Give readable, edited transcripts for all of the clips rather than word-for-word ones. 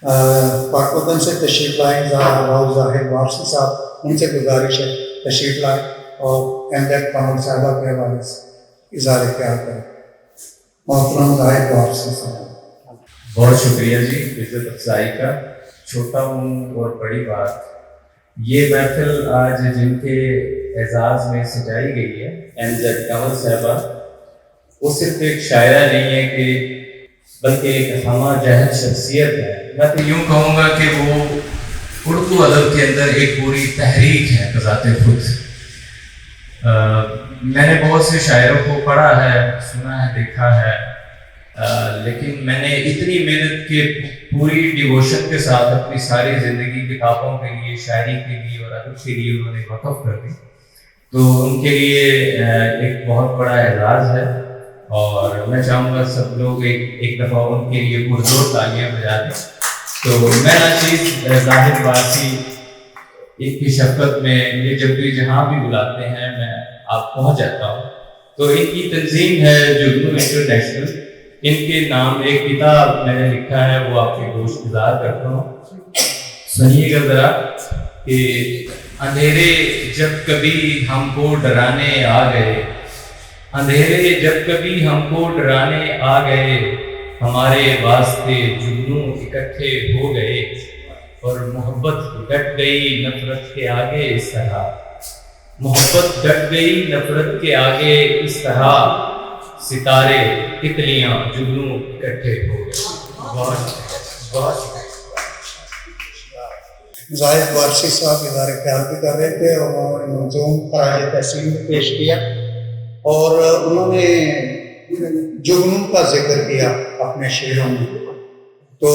پاک وطن سے تشریف لائے راؤ ظاہر وارسی صاحب، ان سے گزارش ہے تشریف لائے اور احمد کامل صاحبہ کے حوالے سے اظہار خیال کریں۔ محترم ظاہر وارسی صاحب۔ بہت شکریہ جی عزت افزائی کا۔ چھوٹا ہوں اور بڑی بات، یہ محفل آج جن کے اعزاز میں سجائی گئی ہے احمد کامل صاحبہ، وہ صرف ایک شاعرہ نہیں ہے کہ بلکہ ایک ہمہ جہت شخصیت ہے۔ میں تو یوں کہوں گا کہ وہ اردو ادب کے اندر ایک پوری تحریک ہے بذات خود۔ میں نے بہت سے شاعروں کو پڑھا ہے، سنا ہے، دیکھا ہے، لیکن میں نے اتنی محنت کے پوری ڈیووشن کے ساتھ اپنی ساری زندگی کتابوں کے لیے، شاعری کے لیے اور ادب کے لیے انہوں نے وقف کر دی، تو ان کے لیے ایک بہت بڑا اعزاز ہے۔ اور میں چاہوں گا سب لوگ ایک دفعہ ان کے لیے پرزور تالیاں بجا دیں۔ تو میں ناچیز ظاہر وارسی ایک کی شفقت میں یہ جب بھی جہاں بھی بلاتے ہیں میں آپ پہنچ جاتا ہوں۔ تو ان کی تنظیم ہے جگنو انٹرنیشنل، ان کے نام ایک کتاب میں نے لکھا ہے، وہ آپ کے گوش گزار کرتا ہوں، سنیے گا ذرا کہ اندھیرے جب کبھی ہم کو ڈرانے آ گئے، اندھیرے جب کبھی ہم کو ڈرانے آ گئے، ہمارے واسطے جگنو اکٹھے ہو گئے، اور محبت ڈٹ گئی نفرت کے آگے اس طرح، محبت ڈٹ گئی نفرت کے آگے اس طرح، ستارے تتلیاں جگنو اکٹھے ہو گئے۔ بہت ظاہر وارسی صاحب اظہار خیال بھی کر رہے تھے اور انہوں نے منظوم خراج تحسین بھی پیش کیا، اور انہوں نے جگنو کا ذکر کیا اپنے شعروں میں۔ تو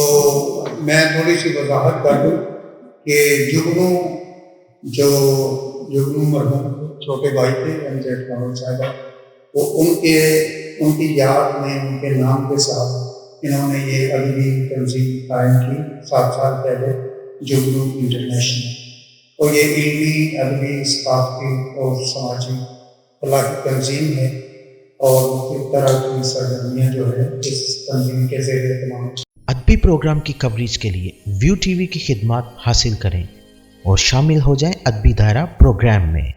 میں تھوڑی سی وضاحت کر دوں کہ جگنو مرحوم چھوٹے بھائی تھے احمد کامل صاحبہ، وہ ان کی یاد میں ان کے نام کے ساتھ انہوں نے یہ ادبی تنظیم قائم کی 7 سال پہلے، جگنو انٹرنیشنل، اور یہ علمی، ادبی، ثقافتی اور سماجی فلاحی تنظیم ہے، اور مختلف طرح کی سرگرمیاں جو ہے اس تنظیم کے زیر اہتمام۔ ادبی پروگرام کی کوریج کے لیے ویو ٹی وی کی خدمات حاصل کریں اور شامل ہو جائیں ادبی دائرہ پروگرام میں۔